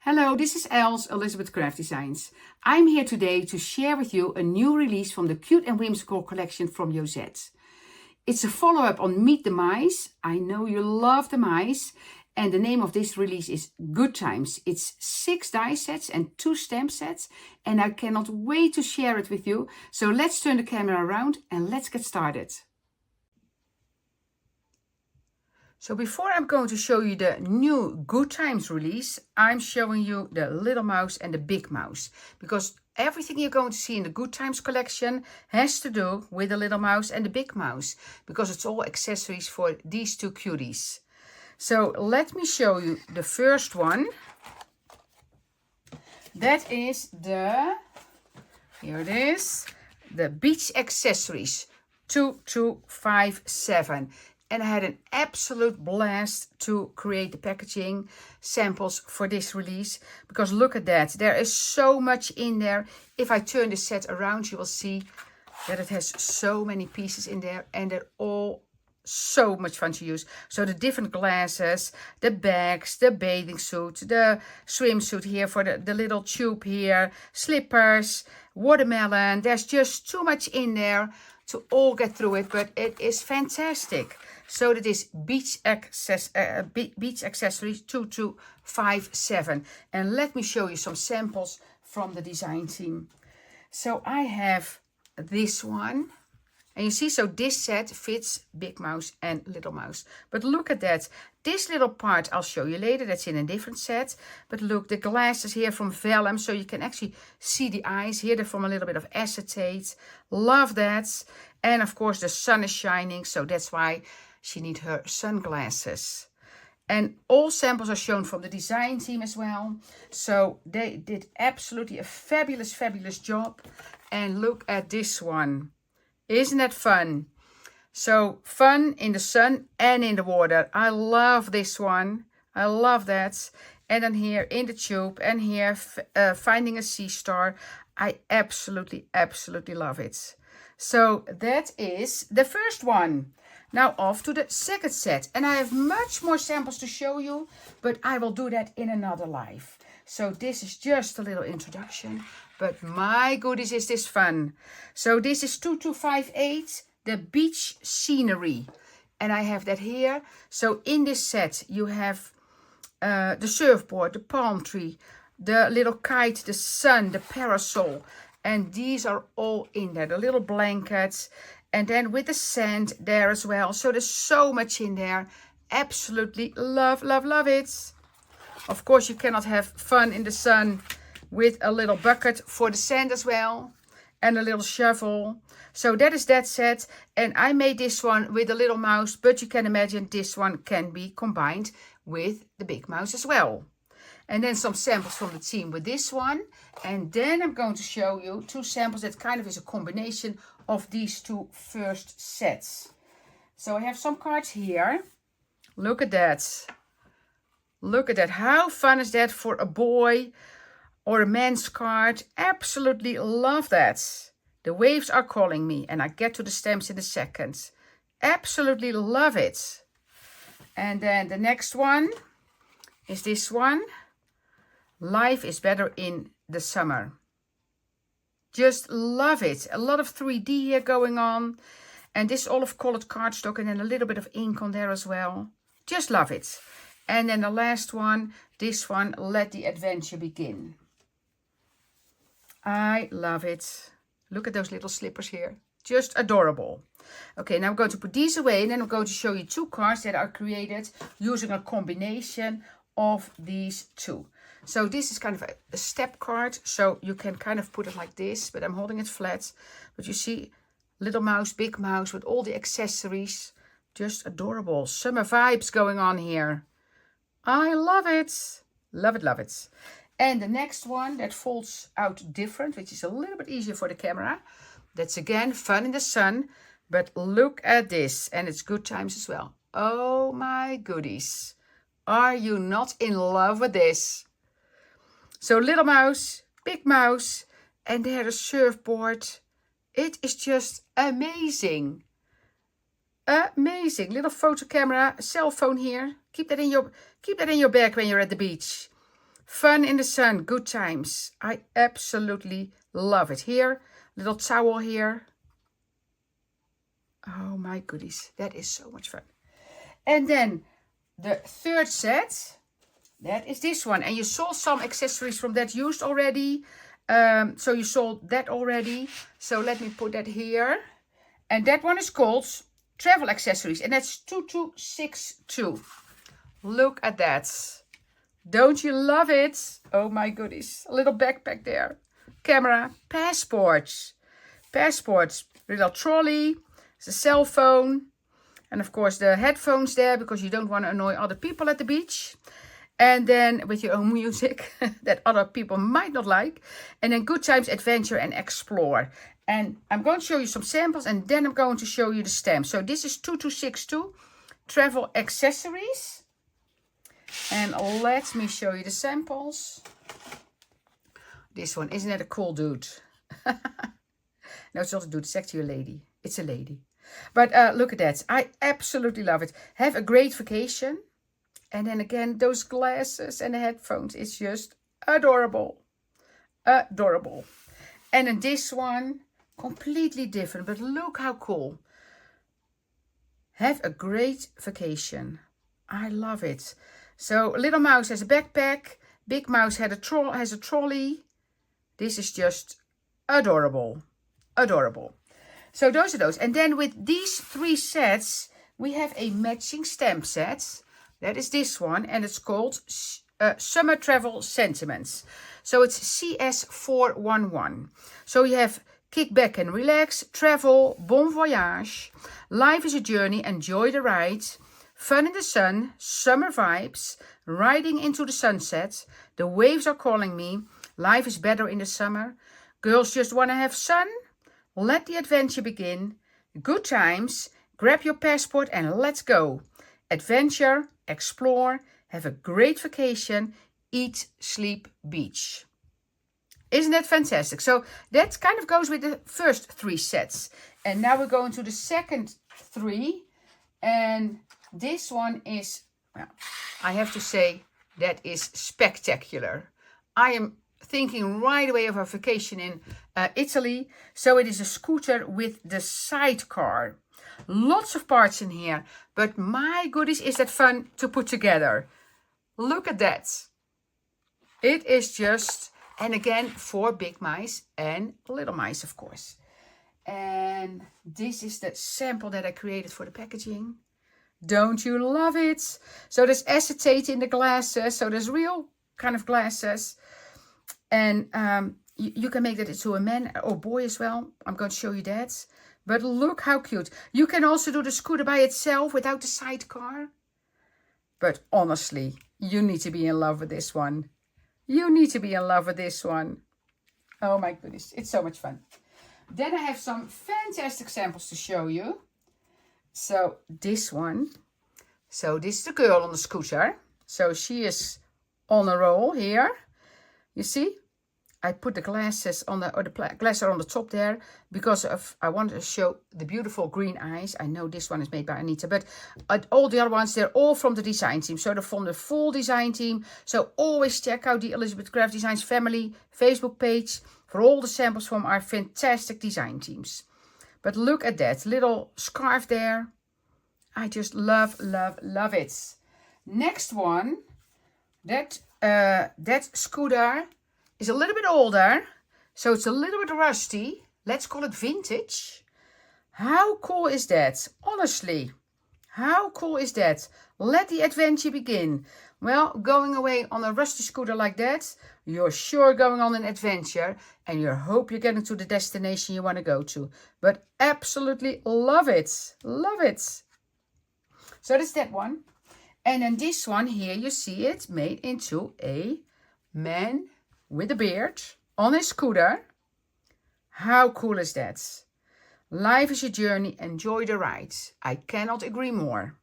Hello, this is Els, Elizabeth Craft Designs. I'm here today to share with you a new release from the Cute and Whimsical collection from Josette. It's a follow-up on Meet the Mice. I know you love the mice. And the name of this release is Good Times. It's 6 die sets and 2 stamp sets. And I cannot wait to share it with you. So let's turn the camera around and let's get started. So before I'm going to show you the new Good Times release, I'm showing you the little mouse and the big mouse. Because everything you're going to see in the Good Times collection has to do with the little mouse and the big mouse. Because it's all accessories for these two cuties. So let me show you the first one. That is here it is, the Beach Accessories 2257. And I had an absolute blast to create the packaging samples for this release. Because look at that. There is so much in there. If I turn the set around, you will see that it has so many pieces in there. And they're all so much fun to use. So the different glasses, the bags, the bathing suit, the swimsuit here for the little tube here, slippers, watermelon. There's just too much in there to all get through it. But it is fantastic. So that is Beach Accessories 2257. And let me show you some samples from the design team. So I have this one. And you see, so this set fits Big Mouse and Little Mouse. But look at that. This little part I'll show you later. That's in a different set. But look, the glasses here from vellum. So you can actually see the eyes here. They're from a little bit of acetate. Love that. And of course the sun is shining. So that's why she needs her sunglasses. And all samples are shown from the design team as well. So they did absolutely a fabulous, fabulous job. And look at this one. Isn't that fun? So fun in the sun and in the water. I love this one. I love that. And then here in the tube and here finding a sea star. I absolutely, absolutely love it. So that is the first one. Now off to the second set. And I have much more samples to show you, but I will do that in another live. So this is just a little introduction. But my goodies, is this fun. So this is 2258, the beach scenery. And I have that here. So in this set you have the surfboard, the palm tree, the little kite, the sun, the parasol. And these are all in there. The little blankets. And then with the sand there as well. So there's so much in there. Absolutely love, love, love it. Of course, you cannot have fun in the sun with a little bucket for the sand as well. And a little shovel. So that is that set. And I made this one with a little mouse. But you can imagine this one can be combined with the big mouse as well. And then some samples from the team with this one. And then I'm going to show you 2 samples that kind of is a combination of these 2 first sets. So I have some cards here. Look at that. Look at that. How fun is that for a boy or a man's card? Absolutely love that. The waves are calling me. And I get to the stamps in a second. Absolutely love it. And then the next one is this one. Life is better in the summer. Just love it. A lot of 3D here going on. And this olive colored cardstock and then a little bit of ink on there as well. Just love it. And then the last one, this one, Let the Adventure Begin. I love it. Look at those little slippers here. Just adorable. Okay, now I'm going to put these away and then I'm going to show you 2 cards that are created using a combination of these 2. So this is kind of a step card. So you can kind of put it like this, but I'm holding it flat. But you see, little mouse, big mouse with all the accessories. Just adorable. Summer vibes going on here. I love it. Love it, love it. And the next one that folds out different, which is a little bit easier for the camera. That's again fun in the sun. But look at this. And it's Good Times as well. Oh my goodies. Are you not in love with this? So little mouse, big mouse, and there's a surfboard. It is just amazing. Amazing. Little photo camera, cell phone here. Keep that in your bag when you're at the beach. Fun in the sun, good times. I absolutely love it. Here, little towel here. Oh my goodies, that is so much fun. And then the third set, that is this one. And you saw some accessories from that used already. So you saw that already. So let me put that here. And that one is called Travel Accessories. And that's 2262. Look at that. Don't you love it? Oh my goodies. A little backpack there. Camera. Passports. Passports. Little trolley. It's a cell phone. And of course the headphones there because you don't want to annoy other people at the beach. And then with your own music that other people might not like. And then good times, adventure and explore. And I'm going to show you some samples and then I'm going to show you the stamp. So this is 2262 Travel Accessories. And let me show you the samples. This one, isn't it a cool dude? No, it's not a dude, it's actually a lady. It's a lady. But look at that. I absolutely love it. Have a great vacation. And then again, those glasses and the headphones. It's just adorable. Adorable. And then this one, completely different. But look how cool. Have a great vacation. I love it. So Little Mouse has a backpack. Big Mouse has a trolley. This is just adorable. Adorable. So those are those. And then with these 3 sets, we have a matching stamp set. That is this one. And it's called Summer Travel Sentiments. So it's CS411. So you have kick back and relax, travel, bon voyage, life is a journey, enjoy the ride, fun in the sun, summer vibes, riding into the sunset, the waves are calling me, life is better in the summer, girls just want to have sun, let the adventure begin, good times, grab your passport and let's go. Adventure, explore, have a great vacation, eat, sleep, beach. Isn't that fantastic? So that kind of goes with the first 3 sets. And now we're going to the second 3. And this one is, well, I have to say, that is spectacular. I am thinking right away of a vacation in Italy. So it is a scooter with the sidecar. Lots of parts in here. But my goodies, is that fun to put together. Look at that. It is just... And again, for big mice and little mice, of course. And this is the sample that I created for the packaging. Don't you love it? So there's acetate in the glasses. So there's real kind of glasses. And you can make that into a man or boy as well. I'm going to show you that. But look how cute. You can also do the scooter by itself without the sidecar. But honestly, you need to be in love with this one. You need to be in love with this one. Oh my goodness, it's so much fun. Then I have some fantastic samples to show you. So this one. So this is the girl on the scooter. So she is on a roll here. You see? I put the glasses on the, or the glasses are on the top there because of, I wanted to show the beautiful green eyes. I know this one is made by Anita, but all the other ones, they're all from the design team. So they're from the full design team. So always check out the Elizabeth Craft Designs family Facebook page for all the samples from our fantastic design teams. But look at that little scarf there. I just love, love, love it. Next one, that scooter is a little bit older, so it's a little bit rusty. Let's call it vintage. How cool is that? Honestly, how cool is that? Let the adventure begin. Well, going away on a rusty scooter like that, you're sure going on an adventure and you hope you're getting to the destination you want to go to. But absolutely love it. Love it. So that's that one. And then this one here, you see it made into a man with a beard on a scooter. How cool is that? Life is a journey, enjoy the ride. I cannot agree more.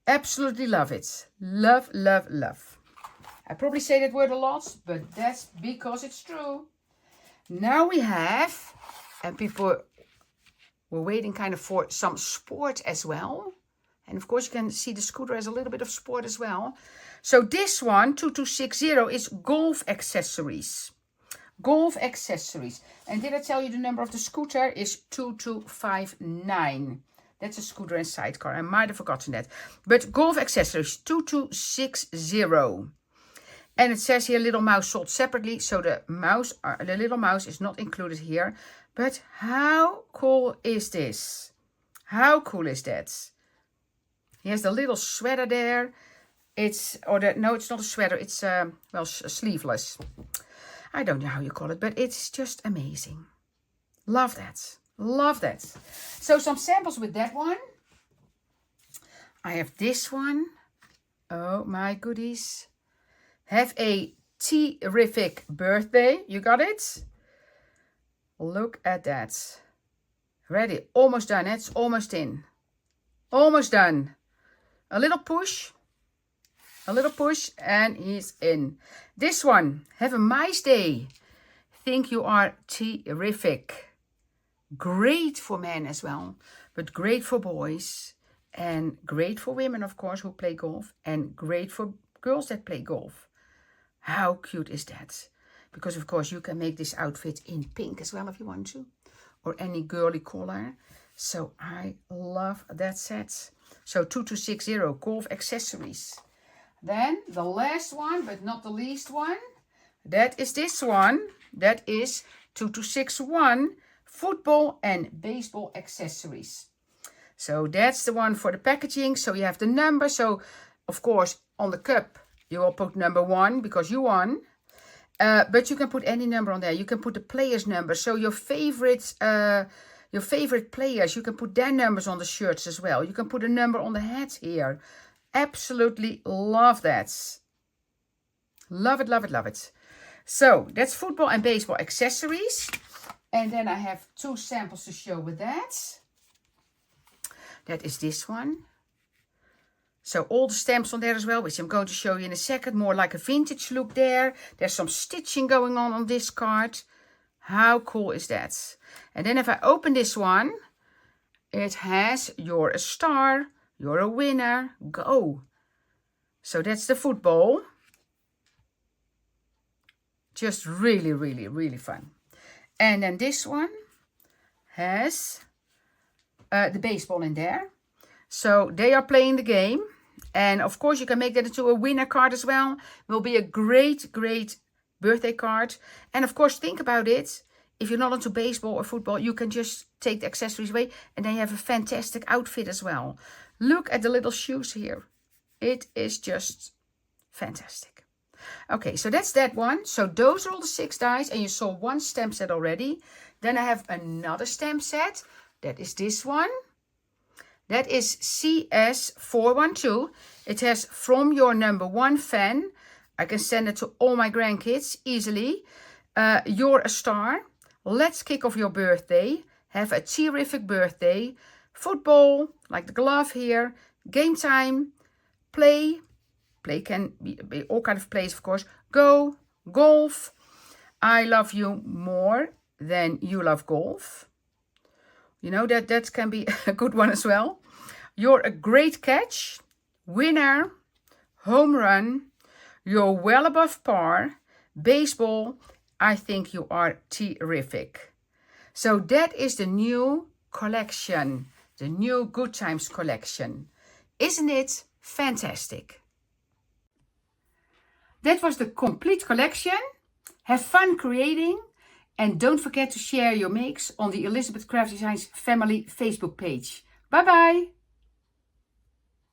Absolutely love it. Love, love, love. I probably say that word a lot, but that's because it's true. Now we have, and people were waiting kind of for some sport as well. And of course you can see the scooter as a little bit of sport as well. So this one, 2260, is golf accessories. Golf accessories. And did I tell you the number of the scooter is 2259? That's a scooter and sidecar. I might have forgotten that. But golf accessories, 2260. And it says here little mouse sold separately. So the little mouse is not included here. But how cool is this? How cool is that? He has the little sweater there. No, it's not a sweater. It's, well, sleeveless. I don't know how you call it, but it's just amazing. Love that. Love that. So some samples with that one. I have this one. Oh my goodies. Have a terrific birthday. You got it? Look at that. Ready. Almost done. It's almost in. Almost done. A little push. A little push and he's in. This one. Have a nice day. Think you are terrific. Great for men as well, but great for boys and great for women, of course, who play golf, and great for girls that play golf. How cute is that? Because, of course, you can make this outfit in pink as well if you want to, or any girly color. So I love that set. So 2260 golf accessories. Then the last one, but not the least one, that is this one. That is 2261 football and baseball accessories. So that's the one for the packaging. So you have the number. So of course on the cup you will put number 1 because you won. But you can put any number on there. You can put the player's number. So your favorite players, you can put their numbers on the shirts as well. You can put a number on the hat here. Absolutely love that. Love it, love it, love it. So that's football and baseball accessories. And then I have 2 samples to show with that. That is this one. So all the stamps on there as well, which I'm going to show you in a second. More like a vintage look there. There's some stitching going on this card. How cool is that? And then if I open this one, it has you're a star, you're a winner, go. So that's the football. Just really, really, really fun. And then this one has the baseball in there. So they are playing the game. And of course you can make that into a winner card as well. Will be a great, great birthday card. And of course think about it. If you're not into baseball or football, you can just take the accessories away. And then you have a fantastic outfit as well. Look at the little shoes here. It is just fantastic. Okay, so that's that one. So those are all the 6 dies, and you saw 1 stamp set already. Then I have another stamp set. That is this one. That is CS412. It has from your number 1 fan. I can send it to all my grandkids easily. You're a star. Let's kick off your birthday. Have a terrific birthday. Football, like the glove here. Game time. Play. Play can be all kind of plays, of course. Go, golf. I love you more than you love golf. You know, that can be a good one as well. You're a great catch. Winner. Home run. You're well above par. Baseball. I think you are terrific. So that is the new collection. The new Good Times collection. Isn't it fantastic? That was the complete collection. Have fun creating. And don't forget to share your makes on the Elizabeth Craft Designs family Facebook page. Bye bye.